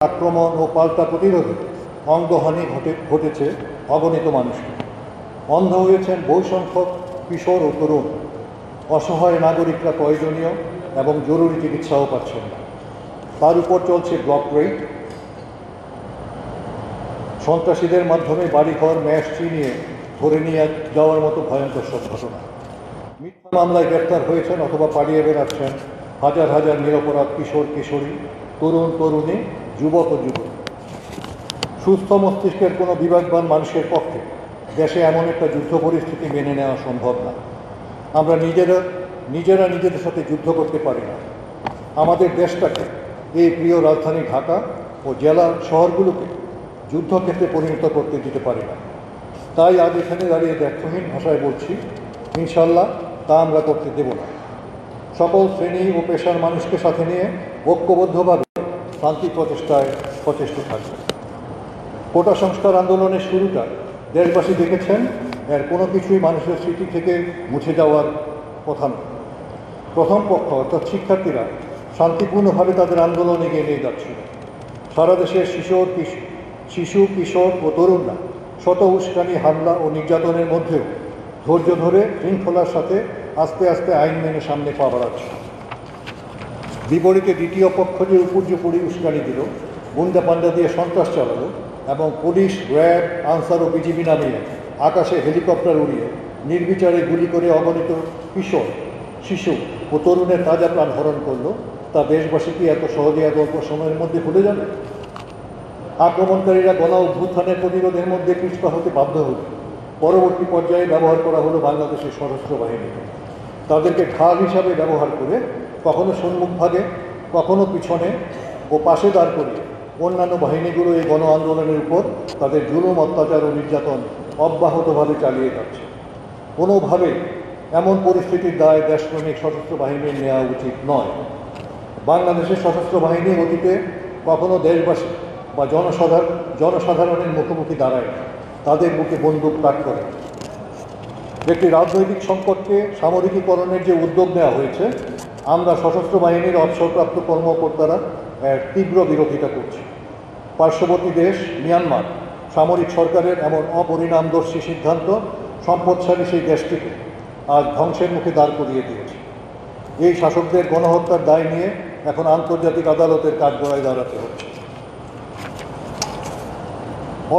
আক্রমণ ও পাল্টা প্রতিরোধে অঙ্গহানি ঘটেছে অগণিত মানুষকে। অন্ধ হয়েছেন বহু সংখ্যক কিশোর ও তরুণ। অসহায় নাগরিকরা প্রয়োজনীয় এবং জরুরি চিকিৎসাও পাচ্ছেন না। তার উপর চলছে ব্লক রেড, সন্ত্রাসীদের মাধ্যমে বাড়িঘর ম্যাশ চিনিয়ে ধরে নিয়ে যাওয়ার মতো ভয়ঙ্কর সব ঘটনা। মিথ্যা মামলায় গ্রেপ্তার হয়েছেন অথবা পালিয়ে বেড়াচ্ছেন হাজার হাজার নিরপরাধ কিশোর কিশোরী, তরুণ তরুণী, যুবক ও যুবতী। সুস্থ মস্তিষ্কের কোনো বিবেকবান মানুষের পক্ষে দেশে এমন একটা যুদ্ধ পরিস্থিতি মেনে নেওয়া সম্ভব না। আমরা নিজেরা নিজেদের সাথে যুদ্ধ করতে পারি না। আমাদের দেশটাকে, এই প্রিয় রাজধানী ঢাকা ও জেলা শহরগুলোকে যুদ্ধক্ষেত্রে পরিণত করতে দিতে পারি না। তাই আজ এখানে দাঁড়িয়ে দ্ব্যর্থহীন ভাষায় বলছি, ইনশাল্লাহ তা আমরা করতে দেব না। সকল শ্রেণী ও পেশার মানুষকে সাথে নিয়ে ঐক্যবদ্ধভাবে শান্তি প্রচেষ্টায় সচেষ্ট থাকবে। কোটা সংস্কার আন্দোলনের শুরুটা দেশবাসী দেখেছেন, এর কোনো কিছুই মানুষের স্মৃতি থেকে মুছে যাওয়ার কথা নয়। প্রথম পক্ষ অর্থাৎ শিক্ষার্থীরা শান্তিপূর্ণভাবে তাদের আন্দোলন এগিয়ে নিয়ে যাচ্ছিল। সারা দেশের শিশু কিশোর ও তরুণরা শত উস্কানি, হামলা ও নির্যাতনের মধ্যেও ধৈর্য ধরে শৃঙ্খলার সাথে আস্তে আস্তে আইন মেনে সামনে পা বাড়াচ্ছে। বিপরীতে দ্বিতীয় পক্ষ যে উপর্যুপরি উস্কানি দিল, গুন্ডা পান্ডা দিয়ে সন্ত্রাস চালালো এবং পুলিশ, র্যাব, আনসার ও বিজিবি নামিয়ে আকাশে হেলিকপ্টার উড়িয়ে নির্বিচারে গুলি করে অগণিত কিশোর, শিশু ও তরুণের তাজা প্রাণ হরণ করলো, তা দেশবাসী কি এত সহজে এত অল্প সময়ের মধ্যে ভুলে যাবে? আক্রমণকারীরা গণ অভ্যুত্থানের প্রতিরোধের মধ্যে পিছপা হতে বাধ্য হল। পরবর্তী পর্যায়ে ব্যবহার করা হলো বাংলাদেশের সশস্ত্র বাহিনীকে। তাদেরকে ঢাল হিসাবে ব্যবহার করে কখনো সম্মুখভাগে, কখনো পিছনে ও পাশে দাঁড় করিয়ে অন্যান্য বাহিনীগুলো এই গণ আন্দোলনের উপর তাদের জুলুম, অত্যাচার ও নির্যাতন অব্যাহতভাবে চালিয়ে যাচ্ছে। কোনোভাবেই এমন পরিস্থিতির দায় দেশপ্রেমিক সশস্ত্র বাহিনীর নেওয়া উচিত নয়। বাংলাদেশের সশস্ত্র বাহিনী অতীতে কখনো দেশবাসী বা জনসাধারণের মুখোমুখি দাঁড়ায়, তাদের বুকে বন্দুক তাক করে। একটি রাজনৈতিক সংকটকে সামরিকীকরণের যে উদ্যোগ নেওয়া হয়েছে, আমরা সশস্ত্র বাহিনীর অবসরপ্রাপ্ত কর্মকর্তারা এর তীব্র বিরোধিতা করছি। পার্শ্ববর্তী দেশ মিয়ানমার সামরিক সরকারের এমন অপরিণামদর্শী সিদ্ধান্ত সম্পদশালী সেই দেশটিকে আজ ধ্বংসের মুখে দাঁড় করিয়ে দিয়েছে। এই শাসকদের গণহত্যার দায় নিয়ে এখন আন্তর্জাতিক আদালতের কাঠগড়ায় দাঁড়াতে হচ্ছে।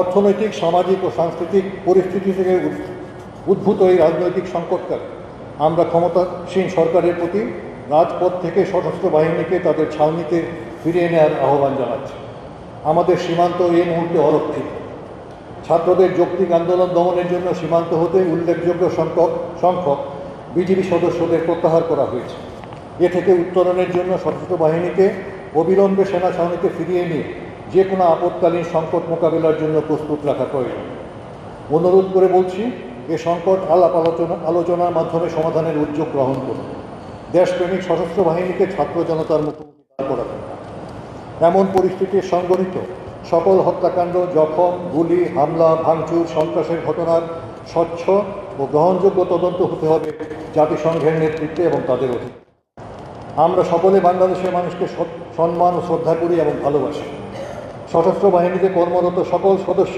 অর্থনৈতিক, সামাজিক ও সাংস্কৃতিক পরিস্থিতি থেকে উদ্ভূত এই রাজনৈতিক সংকটকালে আমরা ক্ষমতাসীন সরকারের প্রতি রাজপথ থেকে সশস্ত্র বাহিনীকে তাদের ছাউনিতে ফিরিয়ে নেওয়ার আহ্বান জানাচ্ছি। আমাদের সীমান্ত এই মুহূর্তে অরক্ষিত। ছাত্রদের যৌক্তিক আন্দোলন দমনের জন্য সীমান্ত হতে উল্লেখযোগ্য সংখ্যক বিজিবি সদস্যদের প্রত্যাহার করা হয়েছে। এ থেকে উত্তরণের জন্য সশস্ত্র বাহিনীকে অবিলম্বে সেনা ছাউনিতে ফিরিয়ে নিয়ে যে কোনো আপৎকালীন সংকট মোকাবেলার জন্য প্রস্তুত রাখা প্রয়োজন। অনুরোধ করে বলছি, এ সংকট আলোচনার মাধ্যমে সমাধানের উদ্যোগ গ্রহণ করুন। দেশপ্রেমিক সশস্ত্র বাহিনীকে ছাত্র জনতার মুখোমুখি দাঁড় করাবেন। এমন পরিস্থিতির সংঘটিত সকল হত্যাকাণ্ড, জখম, গুলি, হামলা, ভাঙচুর, সন্ত্রাসের ঘটনার স্বচ্ছ ও গ্রহণযোগ্য তদন্ত হতে হবে জাতিসংঘের নেতৃত্বে এবং তাদের অধীনে। আমরা সকলে বাংলাদেশের মানুষকে সম্মান ও শ্রদ্ধা করি এবং ভালোবাসি। সশস্ত্র বাহিনীতে কর্মরত সকল সদস্য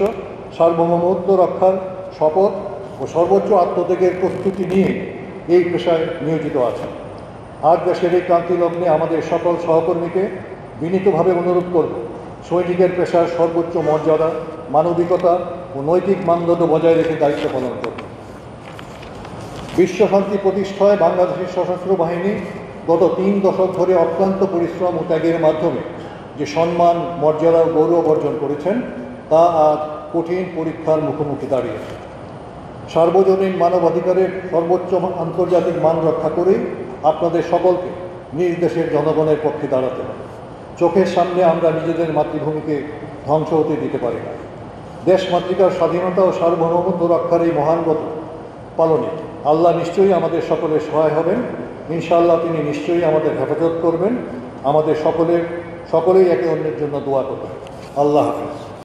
সার্বভৌমত্ব রক্ষার শপথ ও সর্বোচ্চ আত্মত্যাগের প্রস্তুতি নিয়ে এই পেশায় নিয়োজিত আছে। আজ দেশের এই ক্রান্তি লগ্নে আমাদের সকল সহকর্মীকে বিনীতভাবে অনুরোধ করব, সৈনিকের পেশার সর্বোচ্চ মর্যাদা, মানবিকতা ও নৈতিক মানদণ্ড বজায় রেখে দায়িত্ব পালন করব। বিশ্বশান্তি প্রতিষ্ঠায় বাংলাদেশের সশস্ত্র বাহিনী গত 3 দশক ধরে অক্লান্ত পরিশ্রম ও ত্যাগের মাধ্যমে যে সম্মান, মর্যাদা ও গৌরব অর্জন করেছেন, তা আজ কঠিন পরীক্ষার মুখোমুখি দাঁড়িয়েছে। সার্বজনীন মানবাধিকারের সর্বোচ্চ আন্তর্জাতিক মান রক্ষা করেই আপনাদের সকলকে নিজ দেশের জনগণের পক্ষে দাঁড়াতে হবে। চোখের সামনে আমরা নিজেদের মাতৃভূমিকে ধ্বংস হতে দিতে পারি না। দেশ মাতৃকার স্বাধীনতা ও সার্বভৌমত্ব রক্ষার এই মহান ব্রত পালনে আল্লাহ নিশ্চয়ই আমাদের সকলের সহায় হবেন। ইনশাআল্লাহ তিনি নিশ্চয়ই আমাদের হেফাজত করবেন। আমাদের সকলেই একে অন্যের জন্য দোয়া করবেন। আল্লাহ হাফেজ।